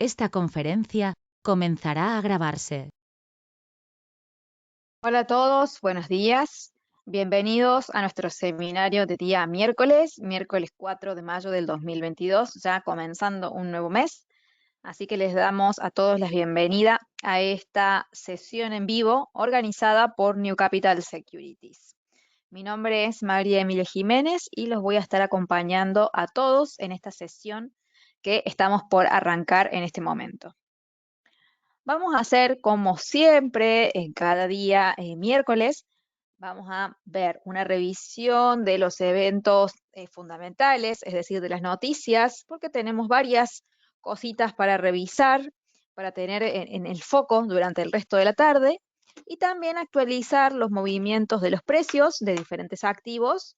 Esta conferencia comenzará a grabarse. Hola a todos, buenos días. Bienvenidos a nuestro seminario de día miércoles 4 de mayo del 2022, ya comenzando un nuevo mes. Así que les damos a todos la bienvenida a esta sesión en vivo organizada por New Capital Securities. Mi nombre es María Emilia Jiménez y los voy a estar acompañando a todos en esta sesión que estamos por arrancar en este momento. Vamos a hacer como siempre, en cada día miércoles, vamos a ver una revisión de los eventos fundamentales, es decir, de las noticias, porque tenemos varias cositas para revisar, para tener en el foco durante el resto de la tarde, y también actualizar los movimientos de los precios de diferentes activos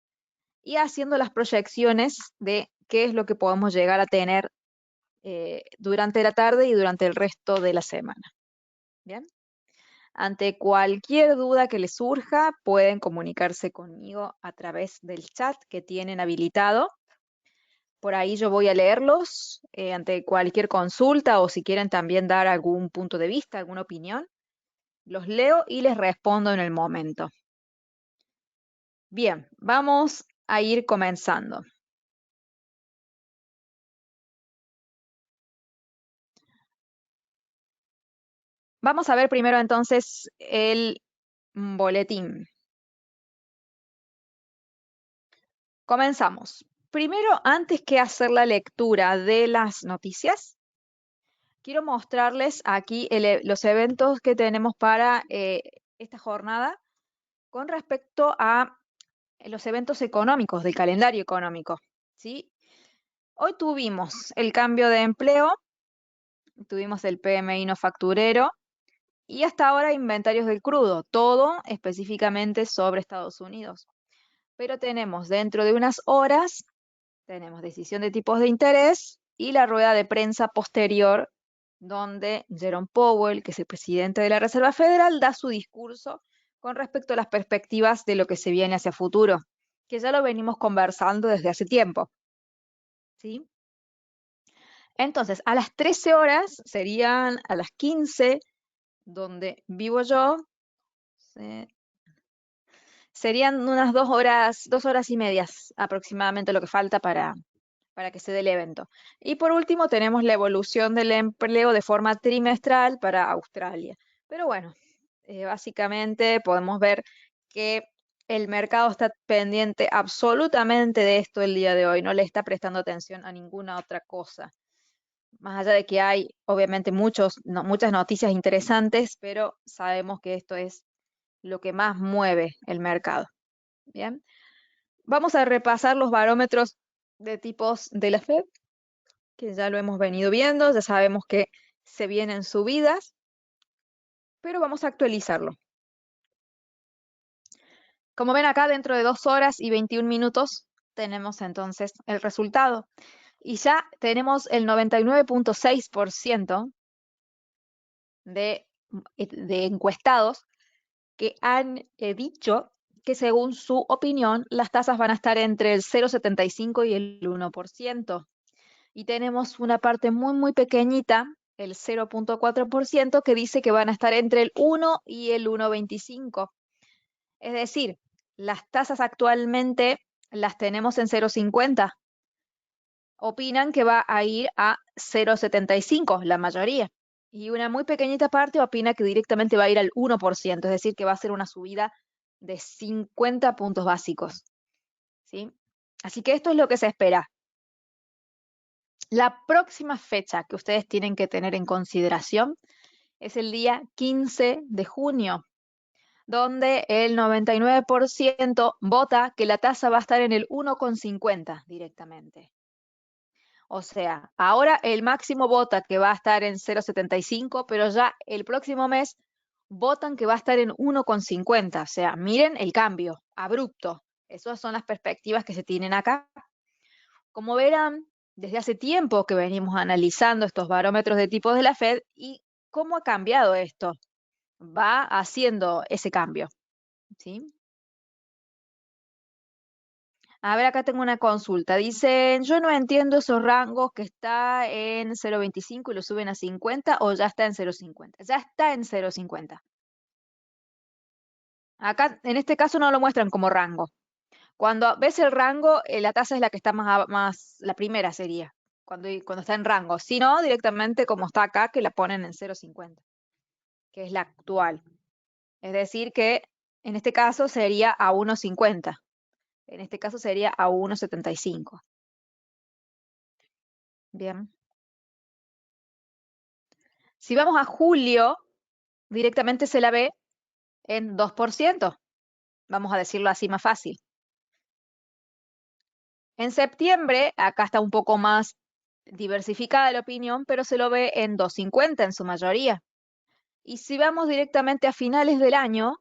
y haciendo las proyecciones de qué es lo que podemos llegar a tener durante la tarde y durante el resto de la semana. Bien. Ante cualquier duda que les surja, pueden comunicarse conmigo a través del chat que tienen habilitado. Por ahí yo voy a leerlos ante cualquier consulta o si quieren también dar algún punto de vista, alguna opinión. Los leo y les respondo en el momento. Bien, vamos a ir comenzando. Vamos a ver primero entonces el boletín. Comenzamos. Primero, antes que hacer la lectura de las noticias, quiero mostrarles aquí los eventos que tenemos para esta jornada con respecto a los eventos económicos, del calendario económico, ¿sí? Hoy tuvimos el cambio de empleo, tuvimos el PMI no facturero y hasta ahora inventarios del crudo, todo específicamente sobre Estados Unidos. Pero tenemos dentro de unas horas, tenemos decisión de tipos de interés y la rueda de prensa posterior donde Jerome Powell, que es el presidente de la Reserva Federal, da su discurso con respecto a las perspectivas de lo que se viene hacia futuro, que ya lo venimos conversando desde hace tiempo. ¿Sí? Entonces, a las 13 horas serían a las 15, donde vivo yo, serían unas 2 horas y medias aproximadamente lo que falta para que se dé el evento. Y por último tenemos la evolución del empleo de forma trimestral para Australia. Pero bueno, básicamente podemos ver que el mercado está pendiente absolutamente de esto el día de hoy, no le está prestando atención a ninguna otra cosa. Más allá de que hay obviamente muchas noticias interesantes, pero sabemos que esto es lo que más mueve el mercado. Bien, vamos a repasar los barómetros de tipos de la Fed, que ya lo hemos venido viendo, ya sabemos que se vienen subidas, pero vamos a actualizarlo. Como ven acá, dentro de 2 horas y 21 minutos tenemos entonces el resultado. Y ya tenemos el 99.6% de encuestados que han dicho que según su opinión las tasas van a estar entre el 0,75 y el 1%. Y tenemos una parte muy, muy pequeñita, el 0.4%, que dice que van a estar entre el 1 y el 1,25. Es decir, las tasas actualmente las tenemos en 0,50. Opinan que va a ir a 0,75, la mayoría. Y una muy pequeñita parte opina que directamente va a ir al 1%, es decir, que va a ser una subida de 50 puntos básicos. ¿Sí? Así que esto es lo que se espera. La próxima fecha que ustedes tienen que tener en consideración es el día 15 de junio, donde el 99% vota que la tasa va a estar en el 1,50 directamente. O sea, ahora el máximo vota que va a estar en 0,75, pero ya el próximo mes votan que va a estar en 1,50. O sea, miren el cambio, abrupto. Esas son las perspectivas que se tienen acá. Como verán, desde hace tiempo que venimos analizando estos barómetros de tipos de la Fed y cómo ha cambiado esto. Va haciendo ese cambio, ¿sí? A ver, acá tengo una consulta. Dicen, yo no entiendo esos rangos que está en 0,25 y lo suben a 50 o ya está en 0,50. Ya está en 0,50. Acá, en este caso, no lo muestran como rango. Cuando ves el rango, la tasa es la que está más, la primera sería, cuando está en rango. Si no, directamente como está acá, que la ponen en 0,50, que es la actual. Es decir, que en este caso sería a 1,50. En este caso sería a 1,75. Bien. Si vamos a julio, directamente se la ve en 2%. Vamos a decirlo así más fácil. En septiembre, acá está un poco más diversificada la opinión, pero se lo ve en 2,50 en su mayoría. Y si vamos directamente a finales del año,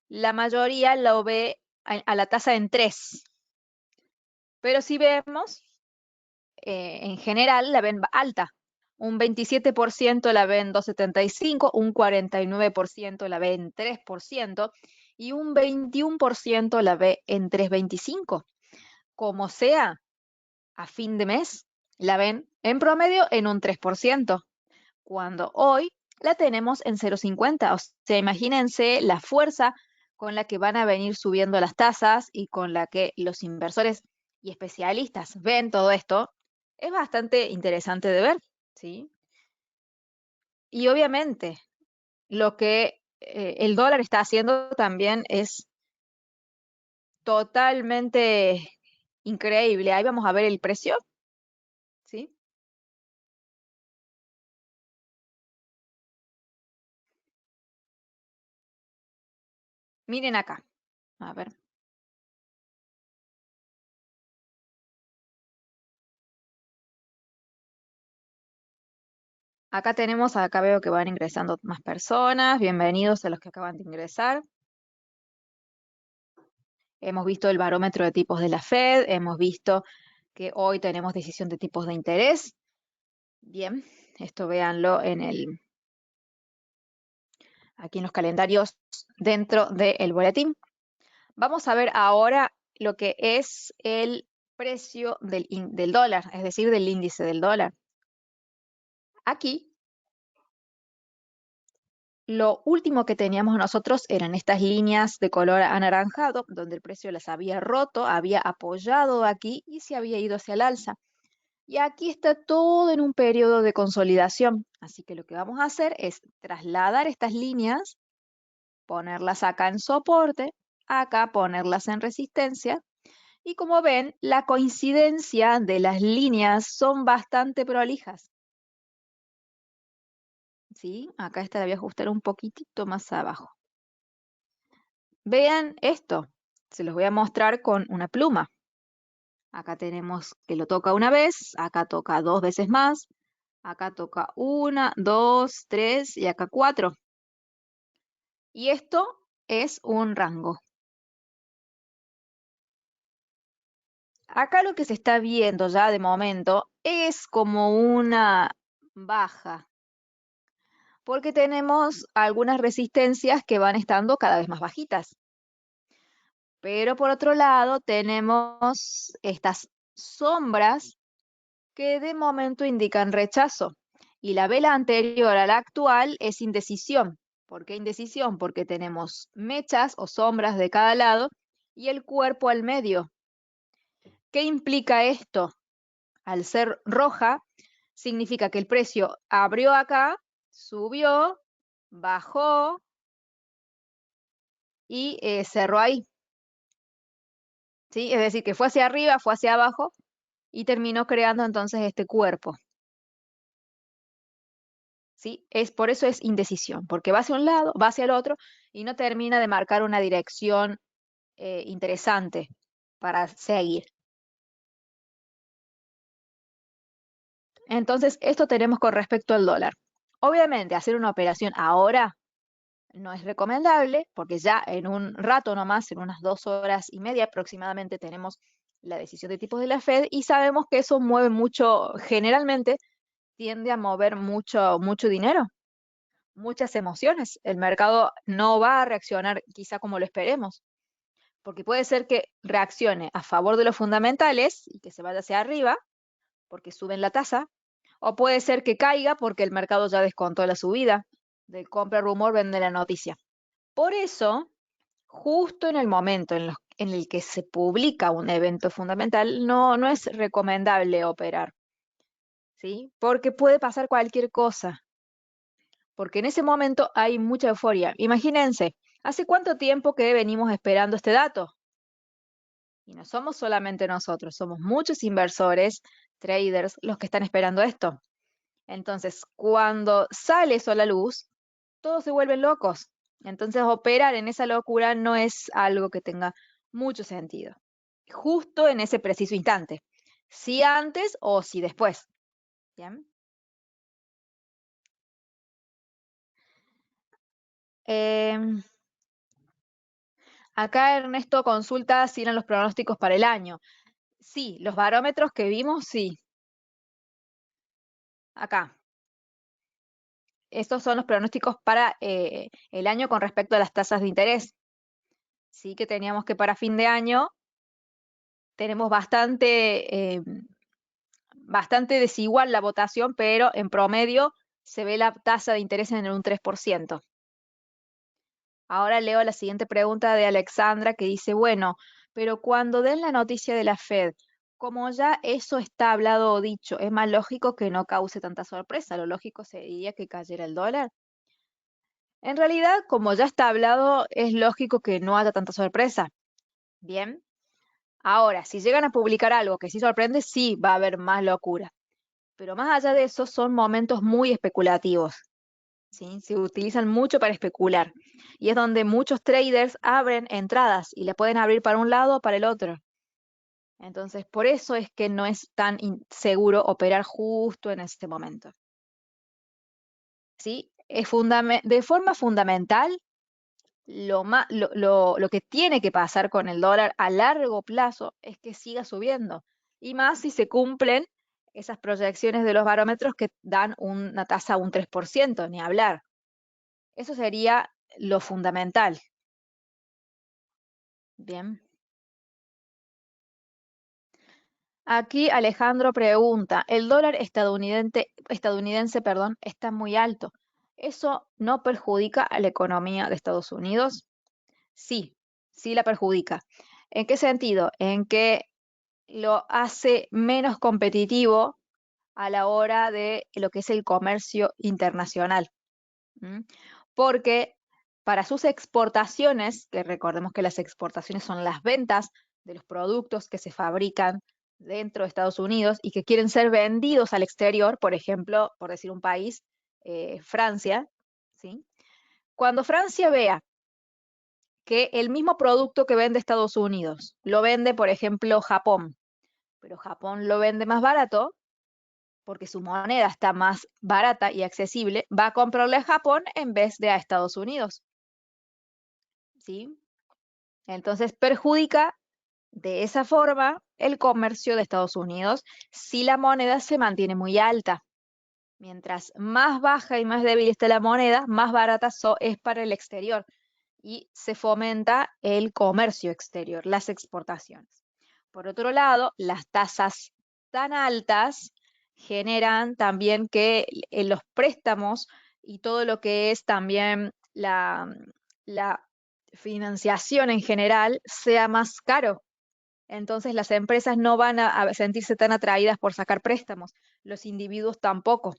la mayoría lo ve a la tasa en 3. Pero si vemos, en general la ven alta. Un 27% la ve en 2,75, un 49% la ve en 3% y un 21% la ve en 3,25. Como sea, a fin de mes la ven en promedio en un 3%, cuando hoy la tenemos en 0,50. O sea, imagínense la fuerza con la que van a venir subiendo las tasas y con la que los inversores y especialistas ven todo esto. Es bastante interesante de ver, ¿sí? Y obviamente lo que el dólar está haciendo también es totalmente increíble. Ahí vamos a ver el precio, ¿sí? Miren acá. A ver. Acá tenemos, acá veo que van ingresando más personas. Bienvenidos a los que acaban de ingresar. Hemos visto el barómetro de tipos de la Fed, hemos visto que hoy tenemos decisión de tipos de interés. Bien, esto véanlo aquí en los calendarios dentro del boletín. Vamos a ver ahora lo que es el precio del dólar, es decir, del índice del dólar. Aquí, lo último que teníamos nosotros eran estas líneas de color anaranjado, donde el precio las había roto, había apoyado aquí y se había ido hacia el alza. Y aquí está todo en un periodo de consolidación. Así que lo que vamos a hacer es trasladar estas líneas, ponerlas acá en soporte, acá ponerlas en resistencia. Y como ven, la coincidencia de las líneas son bastante prolijas. ¿Sí? Acá esta la voy a ajustar un poquitito más abajo. Vean esto. Se los voy a mostrar con una pluma. Acá tenemos que lo toca una vez, acá toca 2 veces más, acá toca 1, 2, 3 y acá 4. Y esto es un rango. Acá lo que se está viendo ya de momento es como una baja, porque tenemos algunas resistencias que van estando cada vez más bajitas. Pero por otro lado tenemos estas sombras que de momento indican rechazo. Y la vela anterior a la actual es indecisión. ¿Por qué indecisión? Porque tenemos mechas o sombras de cada lado y el cuerpo al medio. ¿Qué implica esto? Al ser roja, significa que el precio abrió acá, subió, bajó y cerró ahí. ¿Sí? Es decir, que fue hacia arriba, fue hacia abajo y terminó creando entonces este cuerpo. ¿Sí? Por eso es indecisión, porque va hacia un lado, va hacia el otro y no termina de marcar una dirección interesante para seguir. Entonces, esto tenemos con respecto al dólar. Obviamente, hacer una operación ahora no es recomendable, porque ya en un rato nomás, en unas 2 horas y media aproximadamente, tenemos la decisión de tipos de la Fed y sabemos que eso mueve mucho, generalmente tiende a mover mucho, mucho dinero, muchas emociones. El mercado no va a reaccionar quizá como lo esperemos. porque puede ser que reaccione a favor de los fundamentales y que se vaya hacia arriba, porque suben la tasa, o puede ser que caiga porque el mercado ya descontó la subida, del compra rumor, vende la noticia. Por eso, justo en el momento en el que se publica un evento fundamental, no es recomendable operar, ¿sí? Porque puede pasar cualquier cosa, porque en ese momento hay mucha euforia. Imagínense, ¿hace cuánto tiempo que venimos esperando este dato? Y no somos solamente nosotros, somos muchos inversores, traders, los que están esperando esto. Entonces, cuando sale eso a la luz, todos se vuelven locos. Entonces, operar en esa locura no es algo que tenga mucho sentido. Justo en ese preciso instante. Si antes o si después. ¿Bien? Em, Acá Ernesto consulta si eran los pronósticos para el año. Sí, los barómetros que vimos, sí. Acá. Estos son los pronósticos para el año con respecto a las tasas de interés. Sí que teníamos que para fin de año tenemos bastante desigual la votación, pero en promedio se ve la tasa de interés en un 3%. Ahora leo la siguiente pregunta de Alexandra que dice, bueno, pero cuando den la noticia de la Fed, como ya eso está hablado o dicho, es más lógico que no cause tanta sorpresa. Lo lógico sería que cayera el dólar. En realidad, como ya está hablado, es lógico que no haya tanta sorpresa. Bien. Ahora, si llegan a publicar algo que sí sorprende, sí va a haber más locura. Pero más allá de eso, son momentos muy especulativos, ¿sí? Se utilizan mucho para especular. Y es donde muchos traders abren entradas y le pueden abrir para un lado o para el otro. Entonces, por eso es que no es tan seguro operar justo en este momento. ¿Sí? De forma fundamental, lo que tiene que pasar con el dólar a largo plazo es que siga subiendo. Y más si se cumplen esas proyecciones de los barómetros que dan una tasa a un 3%, ni hablar. Eso sería lo fundamental. Bien. Aquí Alejandro pregunta, el dólar estadounidense, perdón, está muy alto. ¿Eso no perjudica a la economía de Estados Unidos? Sí, sí la perjudica. ¿En qué sentido? En que lo hace menos competitivo a la hora de lo que es el comercio internacional. ¿Mm? Porque para sus exportaciones, que recordemos que las exportaciones son las ventas de los productos que se fabrican dentro de Estados Unidos y que quieren ser vendidos al exterior, por ejemplo, por decir un país, Francia, ¿sí? Cuando Francia vea que el mismo producto que vende Estados Unidos lo vende, por ejemplo, Japón, pero Japón lo vende más barato, porque su moneda está más barata y accesible, va a comprarle a Japón en vez de a Estados Unidos. ¿Sí? Entonces perjudica de esa forma el comercio de Estados Unidos si la moneda se mantiene muy alta. Mientras más baja y más débil esté la moneda, más barata es para el exterior y se fomenta el comercio exterior, las exportaciones. Por otro lado, las tasas tan altas generan también que en los préstamos y todo lo que es también la financiación en general sea más caro. Entonces las empresas no van a sentirse tan atraídas por sacar préstamos, los individuos tampoco.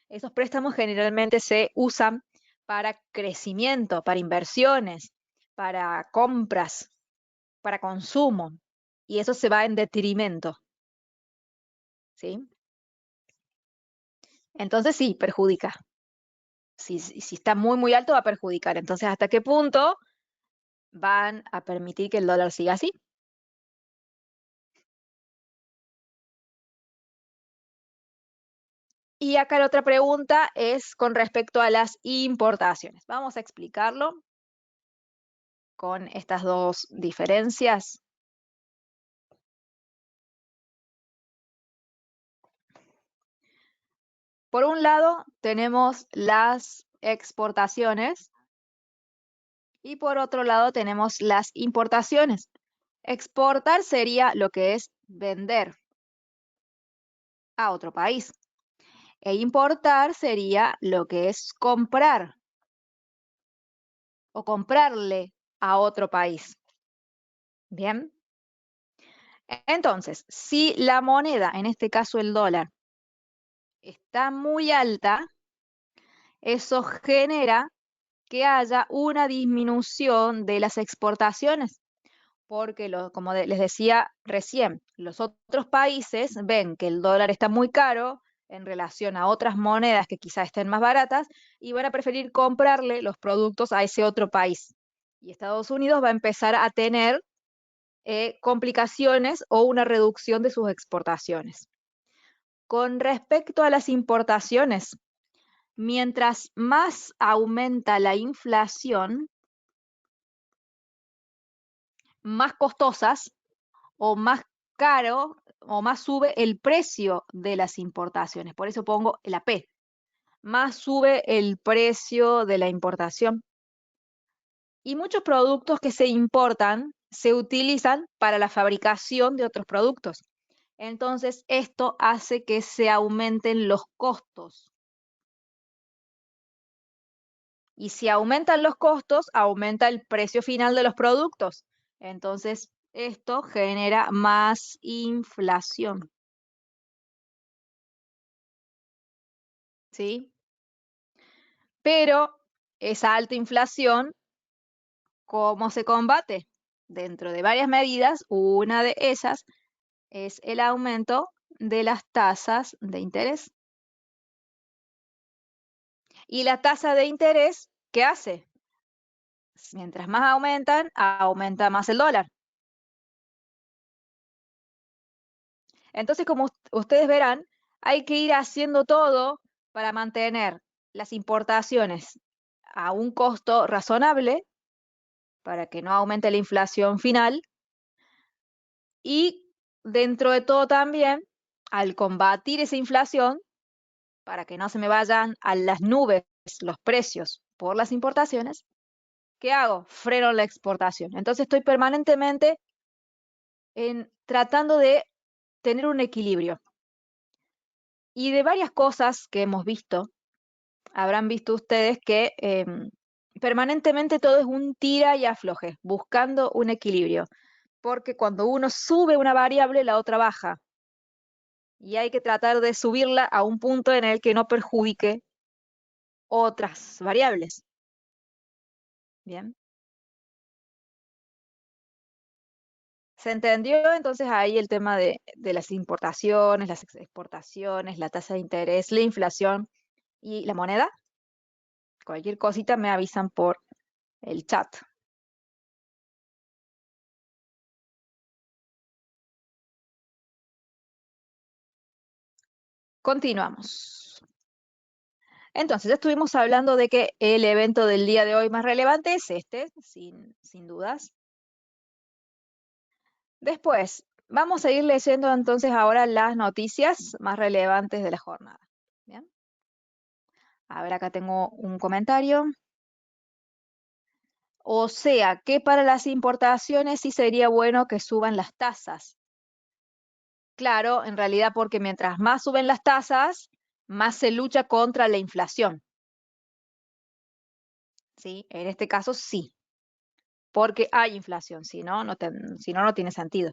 Esos préstamos generalmente se usan para crecimiento, para inversiones, para compras, para consumo, y eso se va en detrimento, ¿sí? Entonces sí, perjudica. Si está muy, muy alto, va a perjudicar. Entonces, ¿hasta qué punto van a permitir que el dólar siga así? Y acá la otra pregunta es con respecto a las importaciones. Vamos a explicarlo con estas dos diferencias. Por un lado, tenemos las exportaciones y por otro lado tenemos las importaciones. Exportar sería lo que es vender a otro país. E importar sería lo que es comprar o comprarle a otro país. Bien. Entonces, si la moneda, en este caso el dólar, está muy alta, eso genera que haya una disminución de las exportaciones, porque como les decía recién, los otros países ven que el dólar está muy caro en relación a otras monedas que quizás estén más baratas y van a preferir comprarle los productos a ese otro país. Y Estados Unidos va a empezar a tener complicaciones o una reducción de sus exportaciones. Con respecto a las importaciones, mientras más aumenta la inflación, más costosas o más caro o más sube el precio de las importaciones. Por eso pongo la P. Más sube el precio de la importación. Y muchos productos que se importan se utilizan para la fabricación de otros productos. Entonces, esto hace que se aumenten los costos. Y si aumentan los costos, aumenta el precio final de los productos. Entonces, esto genera más inflación. ¿Sí? Pero esa alta inflación, ¿cómo se combate? Dentro de varias medidas, una de ellas es el aumento de las tasas de interés. ¿Y la tasa de interés qué hace? Mientras más aumentan, aumenta más el dólar. Entonces, como ustedes verán, hay que ir haciendo todo para mantener las importaciones a un costo razonable para que no aumente la inflación final y dentro de todo también, al combatir esa inflación, para que no se me vayan a las nubes los precios por las importaciones, ¿qué hago? Freno la exportación. Entonces estoy permanentemente tratando de tener un equilibrio. Y de varias cosas que hemos visto, habrán visto ustedes que permanentemente todo es un tira y afloje, buscando un equilibrio. Porque cuando uno sube una variable, la otra baja. Y hay que tratar de subirla a un punto en el que no perjudique otras variables. Bien. ¿Se entendió entonces ahí el tema de las importaciones, las exportaciones, la tasa de interés, la inflación y la moneda? Cualquier cosita me avisan por el chat. Continuamos. Entonces, ya estuvimos hablando de que el evento del día de hoy más relevante es este, sin dudas. Después, vamos a ir leyendo entonces ahora las noticias más relevantes de la jornada. Bien. A ver, acá tengo un comentario. O sea, que para las importaciones sí sería bueno que suban las tasas. Claro, en realidad porque mientras más suben las tasas, más se lucha contra la inflación. ¿Sí? En este caso sí, porque hay inflación, si no, no tiene sentido.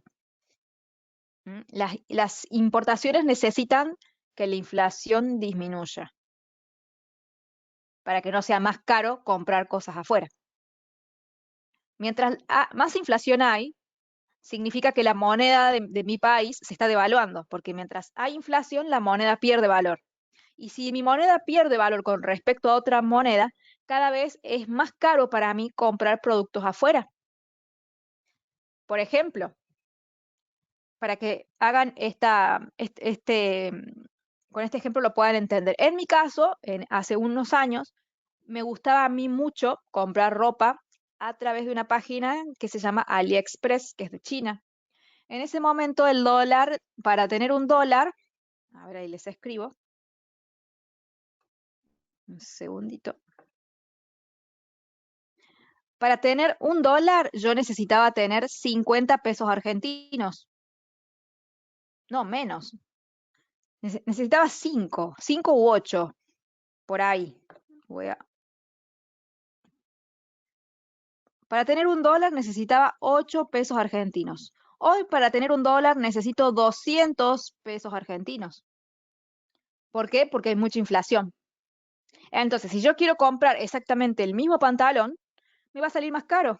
Las importaciones necesitan que la inflación disminuya para que no sea más caro comprar cosas afuera. Mientras más inflación hay, significa que la moneda de mi país se está devaluando, porque mientras hay inflación, la moneda pierde valor. Y si mi moneda pierde valor con respecto a otra moneda, cada vez es más caro para mí comprar productos afuera. Por ejemplo, para que hagan con este ejemplo lo puedan entender. En mi caso, hace unos años, me gustaba a mí mucho comprar ropa a través de una página que se llama AliExpress, que es de China. En ese momento el dólar, para tener un dólar, a ver ahí les escribo, un segundito. Para tener $1, yo necesitaba tener 50 pesos argentinos. No, menos. Necesitaba 5 u 8, por ahí. Voy a- Para tener $1 necesitaba 8 pesos argentinos. Hoy para tener $1 necesito 200 pesos argentinos. ¿Por qué? Porque hay mucha inflación. Entonces, si yo quiero comprar exactamente el mismo pantalón, me va a salir más caro,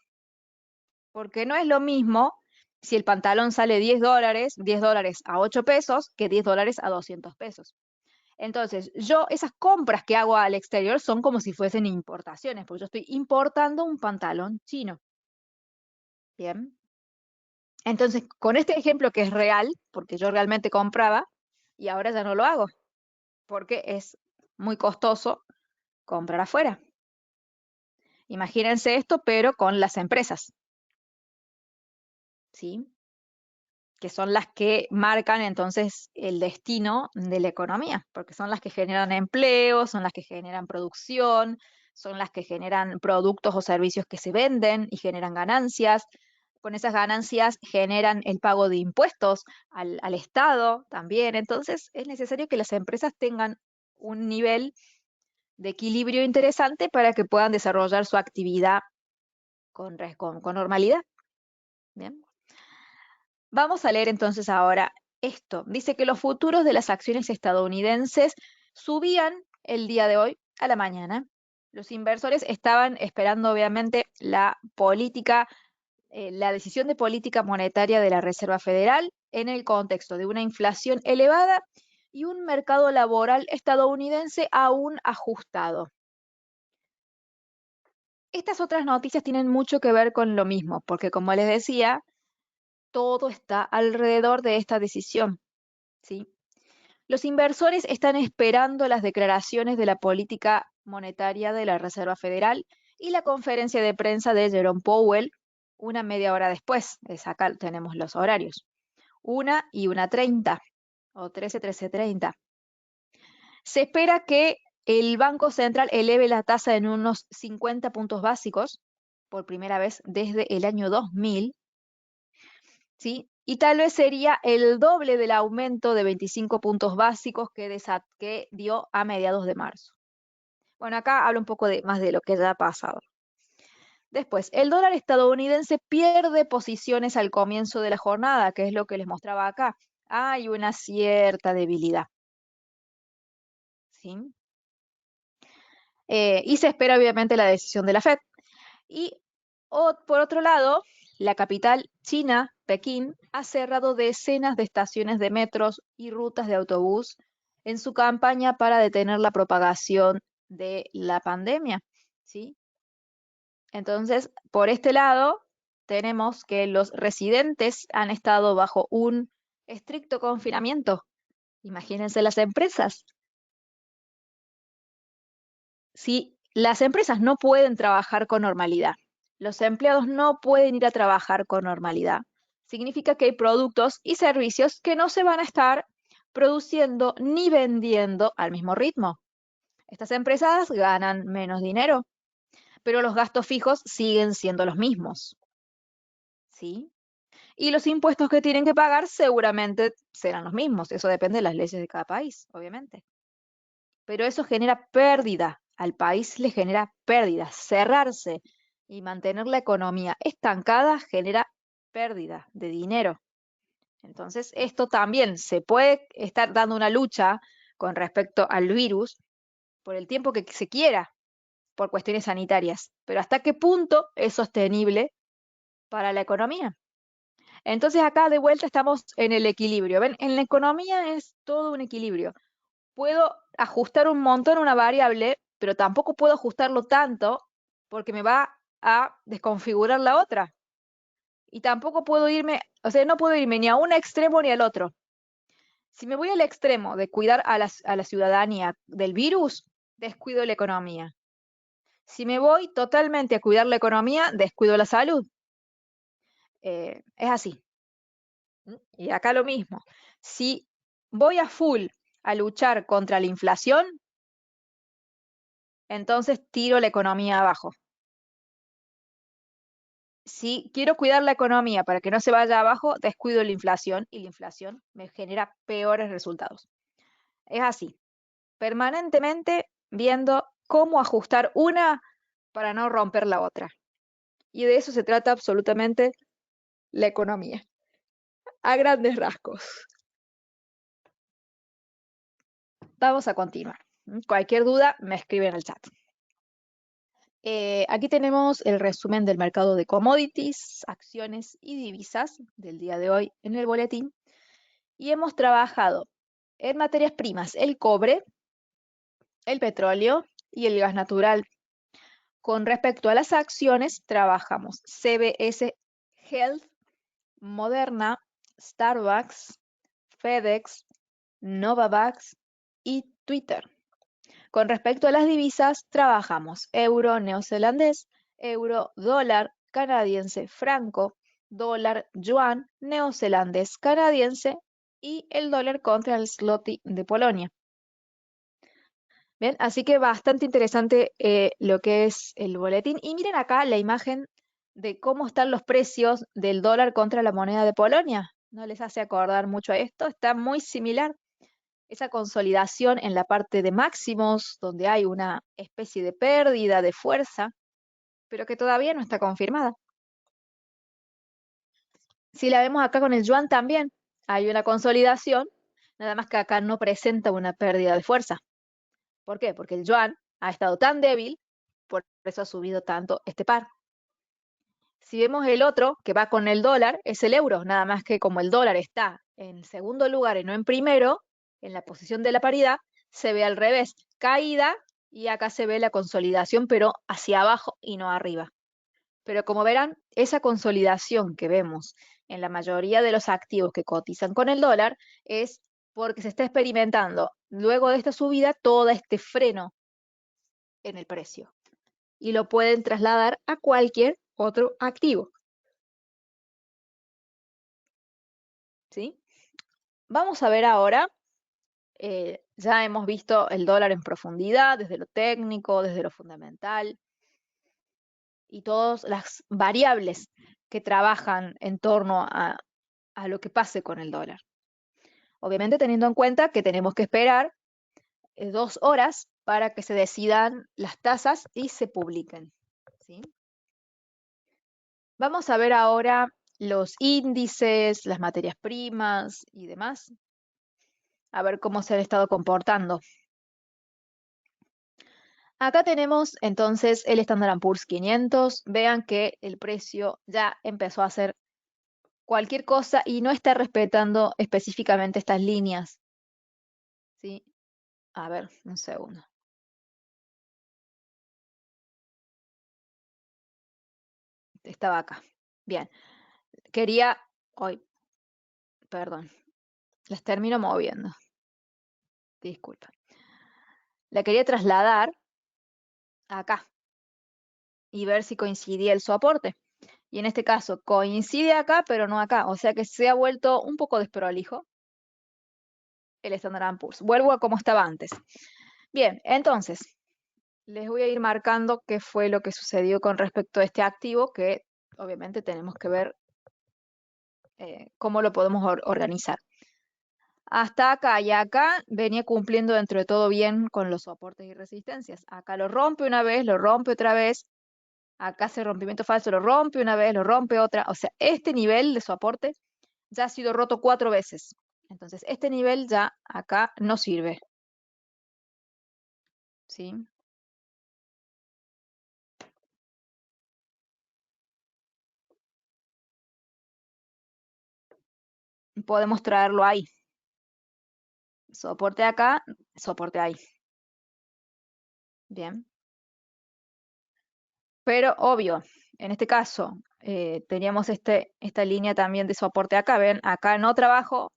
porque no es lo mismo si el pantalón sale $10 a 8 pesos, que $10 a 200 pesos. Entonces, esas compras que hago al exterior son como si fuesen importaciones, porque yo estoy importando un pantalón chino. Bien. Entonces, con este ejemplo que es real, porque yo realmente compraba y ahora ya no lo hago, porque es muy costoso comprar afuera. Imagínense esto, pero con las empresas, ¿sí? Que son las que marcan entonces el destino de la economía, porque son las que generan empleo, son las que generan producción, son las que generan productos o servicios que se venden y generan ganancias. Con esas ganancias generan el pago de impuestos al Estado también. Entonces es necesario que las empresas tengan un nivel de equilibrio interesante para que puedan desarrollar su actividad con normalidad. Bien. Vamos a leer entonces ahora esto. Dice que los futuros de las acciones estadounidenses subían el día de hoy a la mañana. Los inversores estaban esperando obviamente la decisión de política monetaria de la Reserva Federal en el contexto de una inflación elevada y un mercado laboral estadounidense aún ajustado. Estas otras noticias tienen mucho que ver con lo mismo, porque como les decía, todo está alrededor de esta decisión, ¿sí? Los inversores están esperando las declaraciones de la política monetaria de la Reserva Federal y la conferencia de prensa de Jerome Powell una media hora después. Acá tenemos los horarios. 1:30 o 13:30. Se espera que el Banco Central eleve la tasa en unos 50 puntos básicos por primera vez desde el año 2000, ¿sí? Y tal vez sería el doble del aumento de 25 puntos básicos que dio a mediados de marzo. Bueno, acá hablo un poco más de lo que ya ha pasado. Después, el dólar estadounidense pierde posiciones al comienzo de la jornada, que es lo que les mostraba acá. Hay una cierta debilidad, ¿sí? Y se espera obviamente la decisión de la Fed. Y por otro lado, la capital china, Pekín, ha cerrado decenas de estaciones de metros y rutas de autobús en su campaña para detener la propagación de la pandemia, ¿sí? Entonces, por este lado, tenemos que los residentes han estado bajo un estricto confinamiento. Imagínense las empresas. Si las empresas no pueden trabajar con normalidad, los empleados no pueden ir a trabajar con normalidad, significa que hay productos y servicios que no se van a estar produciendo ni vendiendo al mismo ritmo. Estas empresas ganan menos dinero, pero los gastos fijos siguen siendo los mismos, ¿sí? Y los impuestos que tienen que pagar seguramente serán los mismos. Eso depende de las leyes de cada país, obviamente. Pero eso genera pérdida. Al país le genera pérdida. Cerrarse y mantener la economía estancada genera pérdida de dinero. Entonces, esto también se puede estar dando una lucha con respecto al virus por el tiempo que se quiera, por cuestiones sanitarias. Pero ¿hasta qué punto es sostenible para la economía? Entonces acá de vuelta estamos en el equilibrio. ¿Ven? En la economía es todo un equilibrio. Puedo ajustar un montón una variable, pero tampoco puedo ajustarlo tanto porque me va a desconfigurar la otra. Y tampoco puedo irme, o sea, no puedo irme ni a un extremo ni al otro. Si me voy al extremo de cuidar a la ciudadanía del virus, descuido la economía. Si me voy totalmente a cuidar la economía, descuido la salud. Es así. Y acá lo mismo. Si voy a full a luchar contra la inflación, entonces tiro la economía abajo. si quiero cuidar la economía para que no se vaya abajo, descuido la inflación y la inflación me genera peores resultados. Es así, permanentemente viendo cómo ajustar una para no romper la otra. Y de eso se trata absolutamente la economía, a grandes rasgos. Vamos a continuar. Cualquier duda me escribe en el chat. Aquí tenemos el resumen del mercado de commodities, acciones y divisas del día de hoy en el boletín. Y hemos trabajado en materias primas, el cobre, el petróleo y el gas natural. Con respecto a las acciones, trabajamos CBS Health, Moderna, Starbucks, FedEx, Novavax y Twitter. Con respecto a las divisas, trabajamos euro neozelandés, euro dólar canadiense franco, dólar yuan neozelandés canadiense y el dólar contra el zloty de Polonia. Bien, así que bastante interesante lo que es el boletín. Y miren acá la imagen de cómo están los precios del dólar contra la moneda de Polonia. ¿No les hace acordar mucho a esto? Está muy similar. Esa consolidación en la parte de máximos, donde hay una especie de pérdida de fuerza, pero que todavía no está confirmada. Si la vemos acá con el yuan también, hay una consolidación, nada más que acá no presenta una pérdida de fuerza. ¿Por qué? Porque el yuan ha estado tan débil, por eso ha subido tanto este par. Si vemos el otro, que va con el dólar, es el euro, nada más que como el dólar está en segundo lugar y no en primero, en la posición de la paridad, se ve al revés, caída, y acá se ve la consolidación, pero hacia abajo y no arriba. Pero como verán, esa consolidación que vemos en la mayoría de los activos que cotizan con el dólar es porque se está experimentando luego de esta subida todo este freno en el precio y lo pueden trasladar a cualquier otro activo. ¿Sí? Vamos a ver ahora, ya hemos visto el dólar en profundidad, desde lo técnico, desde lo fundamental, y todas las variables que trabajan en torno a lo que pase con el dólar. Obviamente teniendo en cuenta que tenemos que esperar 2 horas para que se decidan las tasas y se publiquen. ¿Sí? Vamos a ver ahora los índices, las materias primas y demás, a ver cómo se han estado comportando. Acá tenemos entonces el Standard & Poor's 500. Vean que el precio ya empezó a hacer cualquier cosa y no está respetando específicamente estas líneas. ¿Sí? A ver, un segundo. Estaba acá. Bien. Quería, hoy, perdón, las termino moviendo. Disculpa. La quería trasladar acá y ver si coincidía el soporte. Y en este caso coincide acá, pero no acá. O sea que se ha vuelto un poco desprolijo el Standard & Poor's. Vuelvo a como estaba antes. Bien, entonces, les voy a ir marcando qué fue lo que sucedió con respecto a este activo, que obviamente tenemos que ver cómo lo podemos organizar. Hasta acá y acá venía cumpliendo dentro de todo bien con los soportes y resistencias. Acá lo rompe una vez, lo rompe otra vez. Acá hace rompimiento falso, lo rompe una vez, lo rompe otra. O sea, este nivel de soporte ya ha sido roto 4 veces. Entonces, este nivel ya acá no sirve. ¿Sí? Podemos traerlo ahí. Soporte acá, soporte ahí. Bien. Pero obvio, en este caso, teníamos esta línea también de soporte acá. Ven, acá no trabajo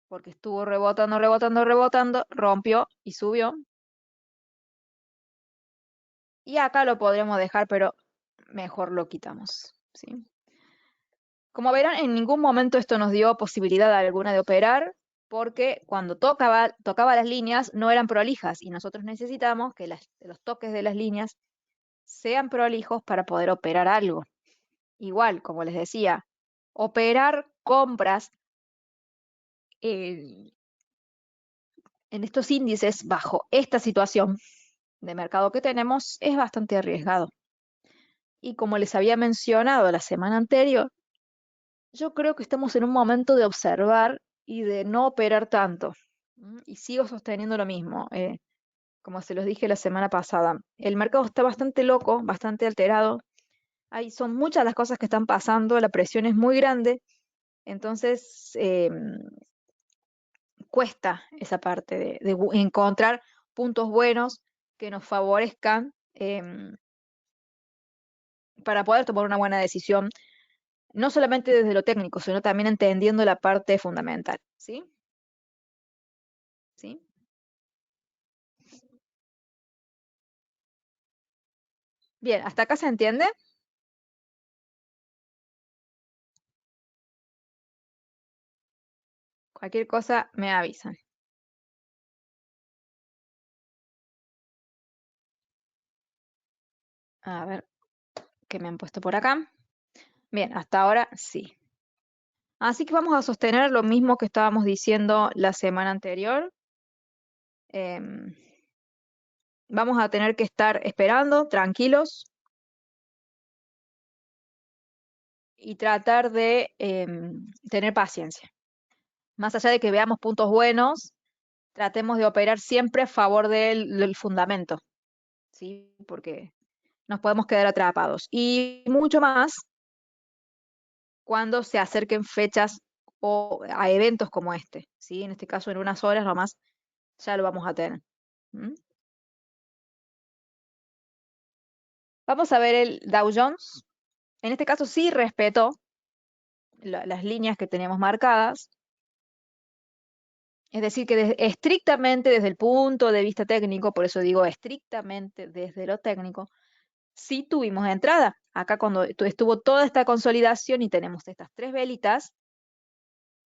porque estuvo rebotando, rebotando, rebotando, rompió y subió. Y acá lo podremos dejar, pero mejor lo quitamos. ¿Sí? Como verán, en ningún momento esto nos dio posibilidad alguna de operar, porque cuando tocaba las líneas no eran prolijas y nosotros necesitamos que los toques de las líneas sean prolijos para poder operar algo. igual, como les decía, operar compras en estos índices bajo esta situación de mercado que tenemos es bastante arriesgado. Y como les había mencionado la semana anterior, yo creo que estamos en un momento de observar y de no operar tanto. Y sigo sosteniendo lo mismo, como se los dije la semana pasada. El mercado está bastante loco, bastante alterado. Son muchas las cosas que están pasando, la presión es muy grande, entonces cuesta esa parte de encontrar puntos buenos que nos favorezcan para poder tomar una buena decisión, no solamente desde lo técnico, sino también entendiendo la parte fundamental. ¿Sí? ¿Sí? Bien, ¿hasta acá se entiende? Cualquier cosa me avisan. A ver qué me han puesto por acá. Bien, hasta ahora sí. Así que vamos a sostener lo mismo que estábamos diciendo la semana anterior. Em, Vamos a tener que estar esperando, tranquilos, y tratar de tener paciencia. Más allá de que veamos puntos buenos, tratemos de operar siempre a favor del fundamento, ¿sí? Porque nos podemos quedar atrapados. Y mucho más cuando se acerquen fechas o a eventos como este, ¿sí? En este caso, en unas horas nomás ya lo vamos a tener. ¿Mm? Vamos a ver el Dow Jones. En este caso sí respetó las líneas que teníamos marcadas. Es decir, que estrictamente desde el punto de vista técnico, por eso digo estrictamente desde lo técnico, sí tuvimos entrada. Acá cuando estuvo toda esta consolidación y tenemos estas tres velitas,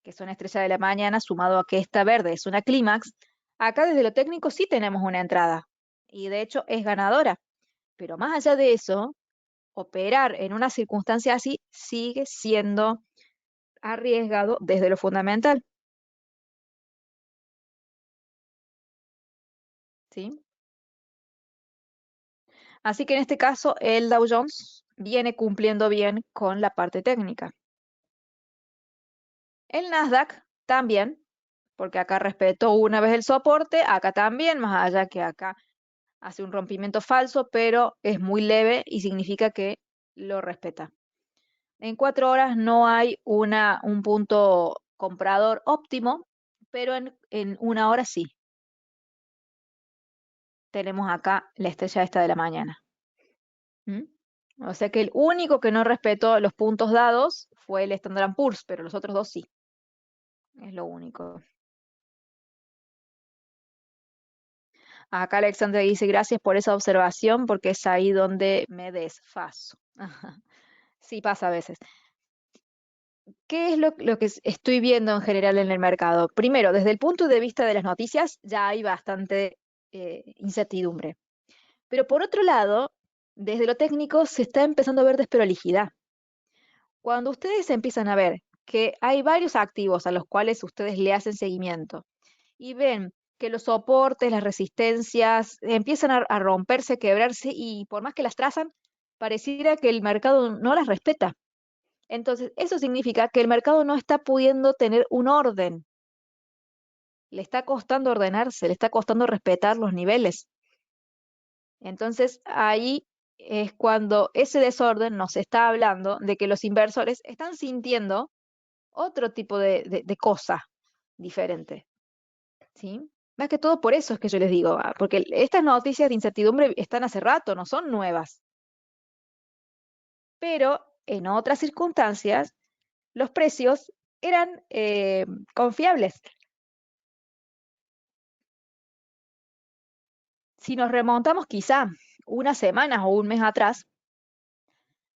que son estrella de la mañana, sumado a que esta verde es una clímax, acá desde lo técnico sí tenemos una entrada. Y de hecho es ganadora. Pero más allá de eso, operar en una circunstancia así sigue siendo arriesgado desde lo fundamental. ¿Sí? Así que en este caso el Dow Jones viene cumpliendo bien con la parte técnica. El Nasdaq también, porque acá respetó una vez el soporte, acá también, más allá que acá hace un rompimiento falso, pero es muy leve y significa que lo respeta. En 4 horas no hay un punto comprador óptimo, pero en una hora sí. Tenemos acá la estrella esta de la mañana. ¿Mm? O sea que el único que no respetó los puntos dados fue el Standard Poor's, pero los otros dos sí. Es lo único. Acá Alexandra dice, gracias por esa observación, porque es ahí donde me desfaso. Sí pasa a veces. ¿Qué es lo que estoy viendo en general en el mercado? Primero, desde el punto de vista de las noticias, ya hay bastante incertidumbre. Pero por otro lado, desde lo técnico se está empezando a ver desprolijidad. Cuando ustedes empiezan a ver que hay varios activos a los cuales ustedes le hacen seguimiento y ven que los soportes, las resistencias empiezan a romperse, a quebrarse y por más que las trazan, pareciera que el mercado no las respeta. Entonces, eso significa que el mercado no está pudiendo tener un orden. Le está costando ordenarse, le está costando respetar los niveles. Entonces, ahí es cuando ese desorden nos está hablando de que los inversores están sintiendo otro tipo de cosa diferente. ¿Sí? Más que todo por eso es que yo les digo, porque estas noticias de incertidumbre están hace rato, no son nuevas. Pero en otras circunstancias, los precios eran confiables. Si nos remontamos quizá unas semanas o un mes atrás,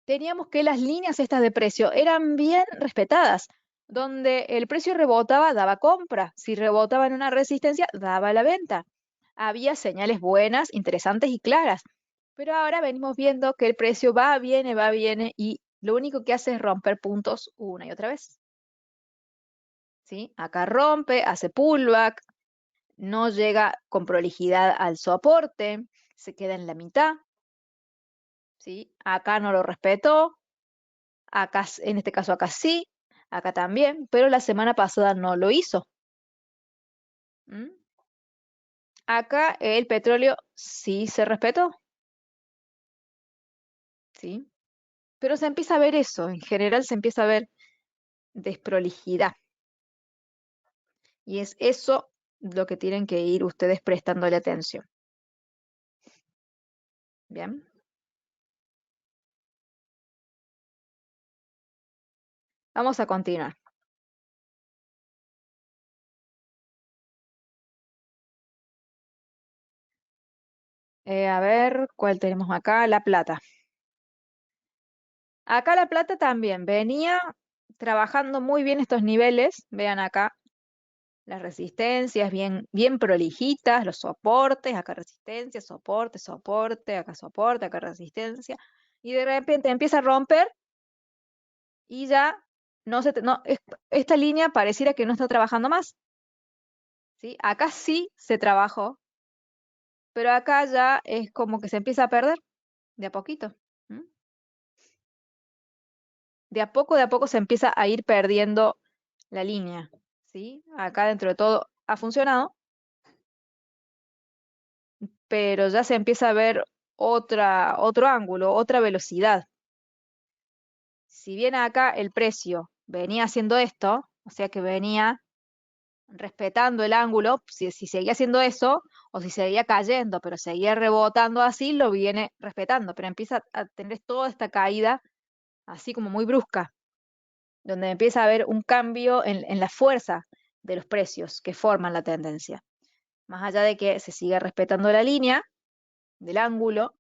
teníamos que las líneas estas de precio eran bien respetadas, donde el precio rebotaba, daba compra, si rebotaba en una resistencia, daba la venta. Había señales buenas, interesantes y claras, pero ahora venimos viendo que el precio va, viene y Lo único que hace es romper puntos una y otra vez. ¿Sí? Acá rompe, hace pullback, no llega con prolijidad al soporte, se queda en la mitad. ¿Sí? Acá no lo respetó, acá, en este caso acá sí, acá también, pero la semana pasada no lo hizo. ¿Mm? Acá el petróleo sí se respetó, ¿sí? Pero se empieza a ver eso, en general se empieza a ver desprolijidad. Y es eso lo que tienen que ir ustedes prestándole atención. Bien. Vamos a continuar. A ver, ¿cuál tenemos acá? La plata. Acá la plata también venía trabajando muy bien estos niveles. Vean acá las resistencias bien, bien prolijitas, los soportes, acá resistencia, soporte, soporte, acá soporte, acá resistencia. Y de repente empieza a romper y ya no se, no, esta línea pareciera que no está trabajando más. ¿Sí? Acá sí se trabajó, pero acá ya es como que se empieza a perder de a poquito. ¿M? De a poco se empieza a ir perdiendo la línea. ¿Sí? Acá dentro de todo ha funcionado, pero ya se empieza a ver otro ángulo, otra velocidad. Si bien acá el precio venía haciendo esto, o sea que venía respetando el ángulo, si seguía haciendo eso, o si seguía cayendo, pero seguía rebotando así, lo viene respetando, pero empieza a tener toda esta caída así como muy brusca, donde empieza a haber un cambio en la fuerza de los precios que forman la tendencia. Más allá de que se siga respetando la línea del ángulo,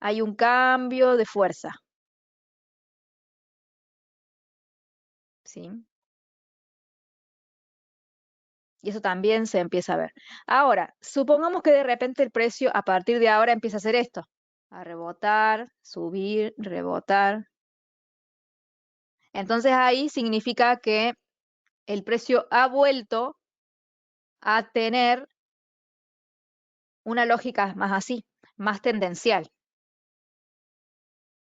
hay un cambio de fuerza. ¿Sí? Y eso también se empieza a ver. Ahora, supongamos que de repente el precio a partir de ahora empieza a hacer esto, a rebotar, subir, rebotar. Entonces ahí significa que el precio ha vuelto a tener una lógica más así, más tendencial,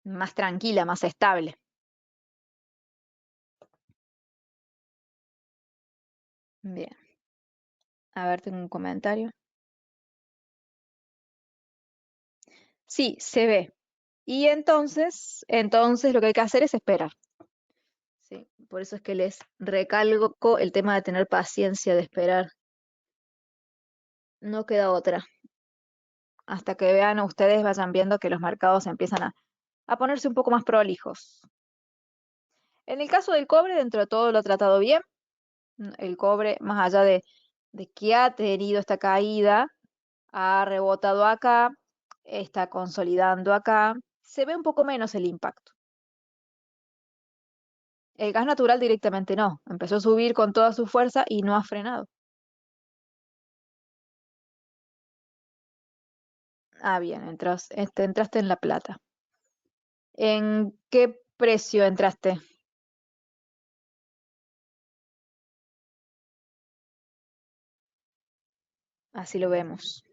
más tranquila, más estable. Bien, a ver, tengo un comentario. Sí, se ve. Y entonces lo que hay que hacer es esperar. ¿Sí? Por eso es que les recalco el tema de tener paciencia, de esperar. No queda otra. Hasta que vean ustedes, vayan viendo que los mercados empiezan a ponerse un poco más prolijos. En el caso del cobre, dentro de todo lo ha tratado bien. El cobre, más allá de que ha tenido esta caída, ha rebotado acá, está consolidando acá. Se ve un poco menos el impacto. El gas natural directamente no. Empezó a subir con toda su fuerza y no ha frenado. Ah, bien, entraste en la plata. ¿En qué precio entraste? Así lo vemos.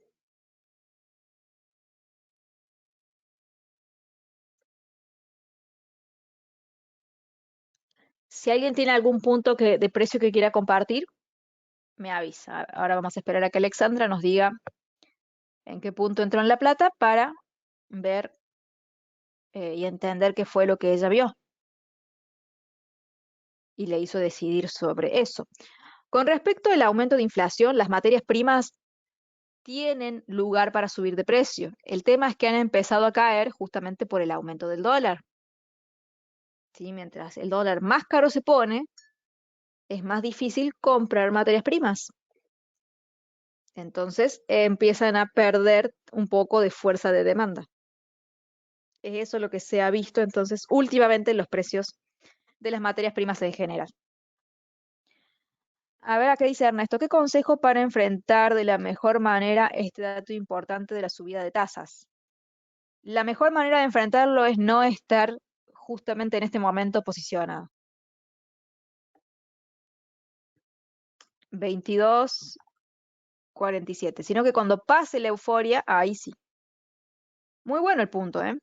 Si alguien tiene algún punto de precio que quiera compartir, me avisa. Ahora vamos a esperar a que Alexandra nos diga en qué punto entró en la plata para ver y entender qué fue lo que ella vio y le hizo decidir sobre eso. Con respecto al aumento de inflación, las materias primas tienen lugar para subir de precio. El tema es que han empezado a caer justamente por el aumento del dólar. ¿Sí? Mientras el dólar más caro se pone, es más difícil comprar materias primas. Entonces empiezan a perder un poco de fuerza de demanda. Es eso lo que se ha visto entonces últimamente en los precios de las materias primas en general. A ver, acá dice Ernesto, ¿qué consejo para enfrentar de la mejor manera este dato importante de la subida de tasas? La mejor manera de enfrentarlo es no estar justamente en este momento posicionado. 22.47, sino que cuando pase la euforia, ahí sí. Muy bueno el punto, ¿eh?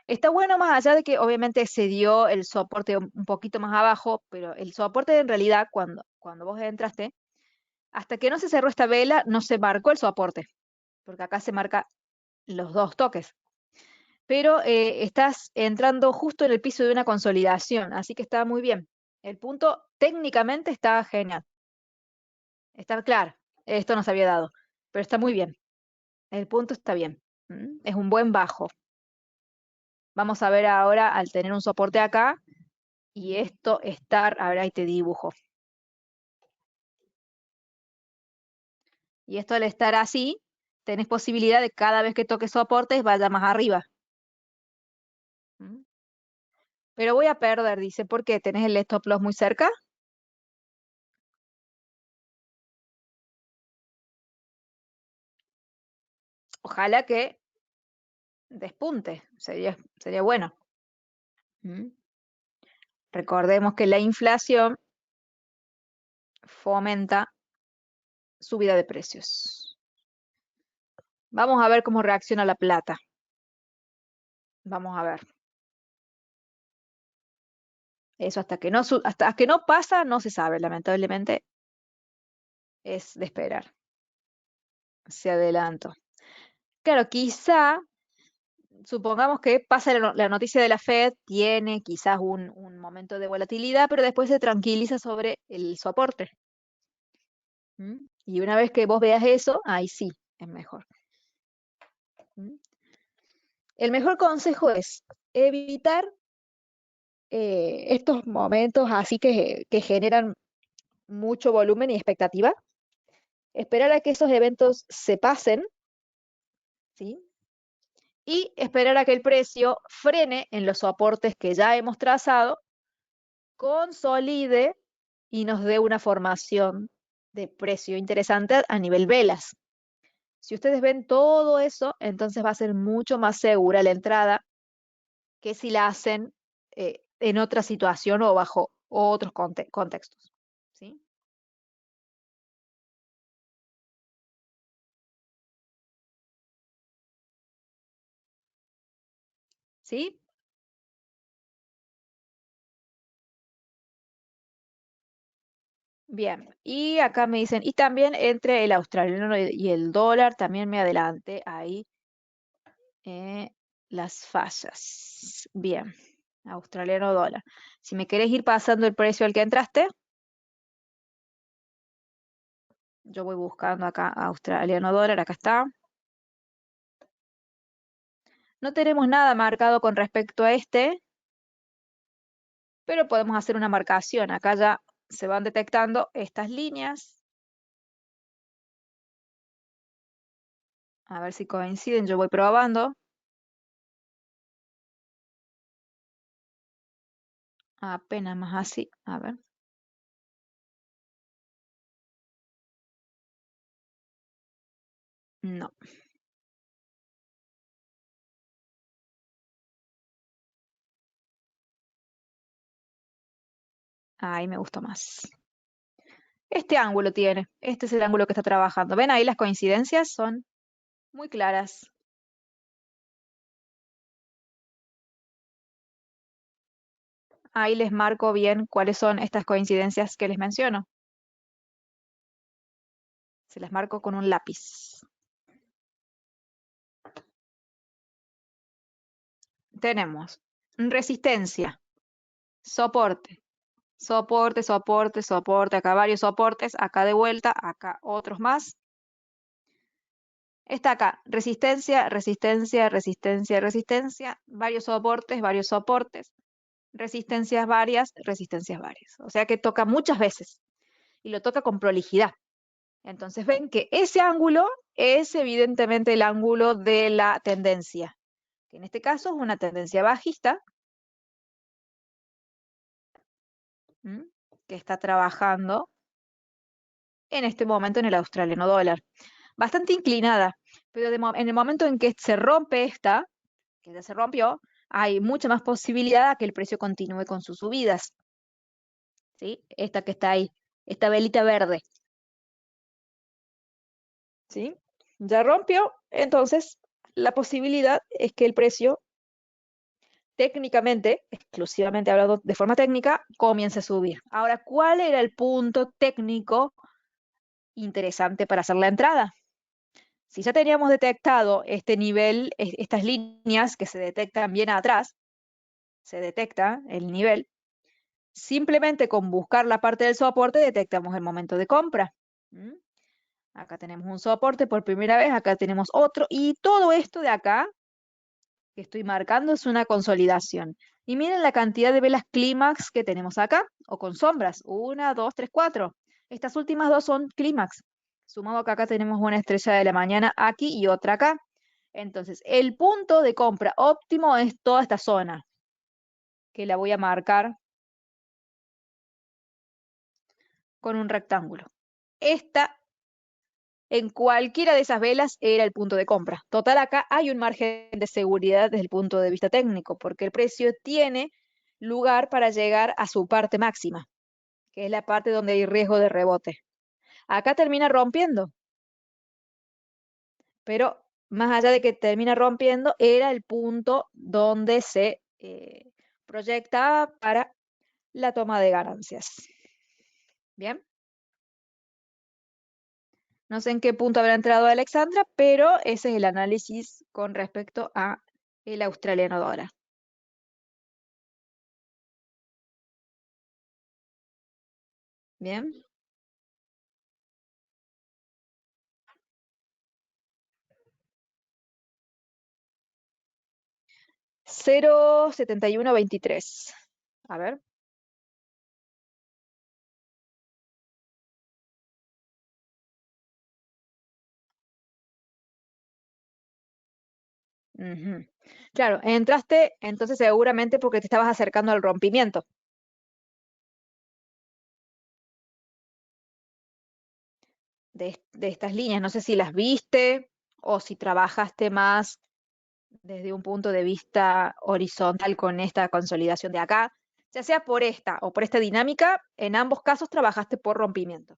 Está bueno más allá de que obviamente se dio el soporte un poquito más abajo, pero el soporte en realidad cuando vos entraste, hasta que no se cerró esta vela, no se marcó el soporte, porque acá se marca los dos toques. Pero estás entrando justo en el piso de una consolidación, así que está muy bien. El punto técnicamente está genial. Está claro, esto no se había dado, pero está muy bien. El punto está bien. Es un buen bajo. Vamos a ver ahora al tener un soporte acá y esto estar, a ver, ahí te dibujo. Y esto al estar así, tenés posibilidad de cada vez que toques soportes vaya más arriba. ¿Mm? Pero voy a perder, dice, ¿por qué? ¿Tenés el stop loss muy cerca? Ojalá que despunte, sería bueno. ¿Mm? Recordemos que la inflación fomenta subida de precios. Vamos a ver cómo reacciona la plata. Vamos a ver. Eso hasta que no pasa, no se sabe, lamentablemente es de esperar. Se adelanto. Claro, quizá, supongamos que pasa la noticia de la Fed, tiene quizás un momento de volatilidad, pero después se tranquiliza sobre el soporte. ¿Mm? Y una vez que vos veas eso, ahí sí, es mejor. ¿Mm? El mejor consejo es evitar estos momentos así que generan mucho volumen y expectativa, esperar a que esos eventos se pasen, ¿sí? Y esperar a que el precio frene en los soportes que ya hemos trazado, consolide y nos dé una formación de precio interesante a nivel velas. Si ustedes ven todo eso, entonces va a ser mucho más segura la entrada que si la hacen en otra situación o bajo otros contextos. ¿Sí? ¿Sí? Bien, y acá me dicen, y también entre el australiano y el dólar, también me adelante ahí eh, las fallas. Bien, australiano dólar. Si me querés ir pasando el precio al que entraste, yo voy buscando acá australiano dólar, acá está. No tenemos nada marcado con respecto a este, pero podemos hacer una marcación. Acá ya se van detectando estas líneas. A ver si coinciden, yo voy probando. Apenas más así, a ver. No, ahí me gustó más. Este ángulo tiene, este es el ángulo que está trabajando. ¿Ven ahí las coincidencias? Son muy claras. Ahí les marco bien cuáles son estas coincidencias que les menciono. Se las marco con un lápiz. Tenemos resistencia, soporte, soporte, soporte, soporte, acá varios soportes, acá de vuelta, acá otros más. Está acá, resistencia, resistencia, resistencia, resistencia, varios soportes, resistencias varias. O sea que toca muchas veces y lo toca con prolijidad. Entonces ven que ese ángulo es evidentemente el ángulo de la tendencia, que en este caso es una tendencia bajista, ¿m? Que está trabajando en este momento en el australiano dólar. Bastante inclinada, pero en el momento en que se rompe esta, que ya se rompió, hay mucha más posibilidad a que el precio continúe con sus subidas. ¿Sí? Esta que está ahí, esta velita verde. ¿Sí? Ya rompió, entonces la posibilidad es que el precio técnicamente, exclusivamente hablando de forma técnica, comience a subir. Ahora, ¿cuál era el punto técnico interesante para hacer la entrada? Si ya teníamos detectado este nivel, estas líneas que se detectan bien atrás, se detecta el nivel, simplemente con buscar la parte del soporte detectamos el momento de compra. ¿Mm? Acá tenemos un soporte por primera vez, acá tenemos otro, y todo esto de acá que estoy marcando es una consolidación. Y miren la cantidad de velas clímax que tenemos acá, o con sombras. Una, dos, tres, cuatro. Estas últimas dos son clímax. Sumado que acá tenemos una estrella de la mañana aquí y otra acá. Entonces, el punto de compra óptimo es toda esta zona, que la voy a marcar con un rectángulo. Esta, en cualquiera de esas velas, era el punto de compra. Total, acá hay un margen de seguridad desde el punto de vista técnico, porque el precio tiene lugar para llegar a su parte máxima, que es la parte donde hay riesgo de rebote. Acá termina rompiendo, pero más allá de que termina rompiendo, era el punto donde se proyectaba para la toma de ganancias. Bien. No sé en qué punto habrá entrado Alexandra, pero ese es el análisis con respecto a el australiano dólar. Bien. 0,7123. A ver. Ujú. Claro, entraste entonces seguramente porque te estabas acercando al rompimiento de estas líneas. No sé si las viste o si trabajaste más desde un punto de vista horizontal con esta consolidación de acá. Ya sea por esta o por esta dinámica, en ambos casos trabajaste por rompimiento.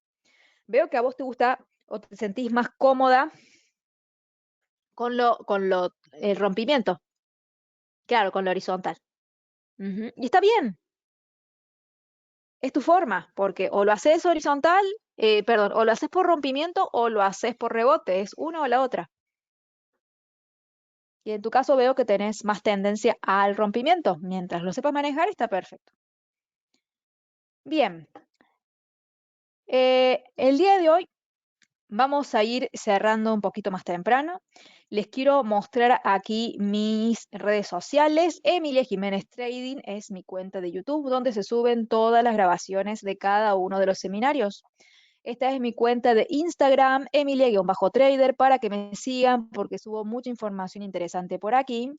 Veo que a vos te gusta o te sentís más cómoda el rompimiento, claro, con lo horizontal. Ujú. Y está bien, es tu forma, porque o lo haces horizontal, perdón, o lo haces por rompimiento o lo haces por rebote, es una o la otra. Y en tu caso veo que tenés más tendencia al rompimiento. Mientras lo sepas manejar, está perfecto. Bien, el día de hoy vamos a ir cerrando un poquito más temprano. Les quiero mostrar aquí mis redes sociales. Emilia Jiménez Trading es mi cuenta de YouTube, donde se suben todas las grabaciones de cada uno de los seminarios. Esta es mi cuenta de Instagram, Emilia-Trader, para que me sigan porque subo mucha información interesante por aquí.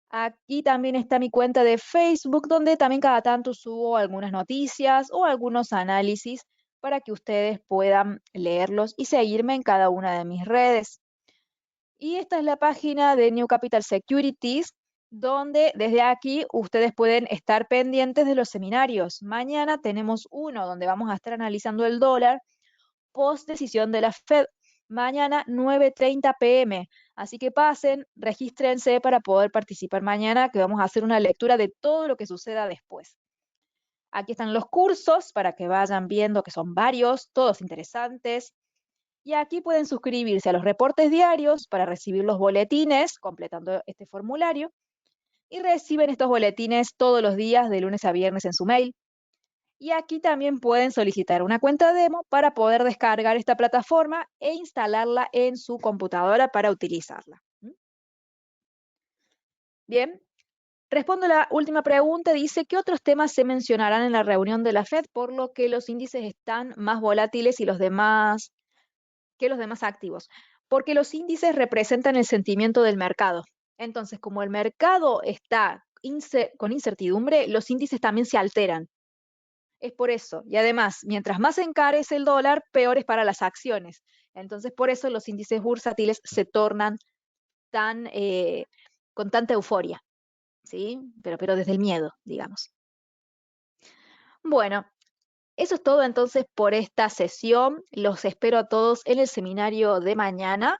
Aquí también está mi cuenta de Facebook, donde también cada tanto subo algunas noticias o algunos análisis para que ustedes puedan leerlos y seguirme en cada una de mis redes. Y esta es la página de New Capital Securities, donde desde aquí ustedes pueden estar pendientes de los seminarios. Mañana tenemos uno donde vamos a estar analizando el dólar post decisión de la Fed. Mañana 9:30 p.m. Así que pasen, regístrense para poder participar mañana, que vamos a hacer una lectura de todo lo que suceda después. Aquí están los cursos para que vayan viendo que son varios, todos interesantes. Y aquí pueden suscribirse a los reportes diarios para recibir los boletines completando este formulario. Y reciben estos boletines todos los días de lunes a viernes en su mail. Y aquí también pueden solicitar una cuenta demo para poder descargar esta plataforma e instalarla en su computadora para utilizarla. ¿Mm? Bien, respondo la última pregunta. Dice, ¿qué otros temas se mencionarán en la reunión de la Fed por lo que los índices están más volátiles y los demás que los demás activos? Porque los índices representan el sentimiento del mercado. Entonces, como el mercado está con incertidumbre, los índices también se alteran. Es por eso. Y además, mientras más encarece el dólar, peor es para las acciones. Entonces, por eso los índices bursátiles se tornan tan, con tanta euforia. ¿sí? Pero desde el miedo, digamos. Bueno, eso es todo entonces por esta sesión. Los espero a todos en el seminario de mañana,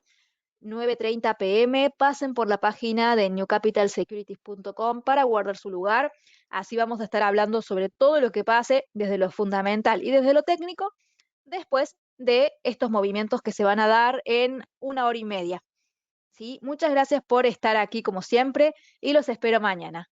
9:30 p.m. Pasen por la página de newcapitalsecurities.com para guardar su lugar. Así vamos a estar hablando sobre todo lo que pase desde lo fundamental y desde lo técnico después de estos movimientos que se van a dar en 1 hora y media. ¿Sí? Muchas gracias por estar aquí como siempre y los espero mañana.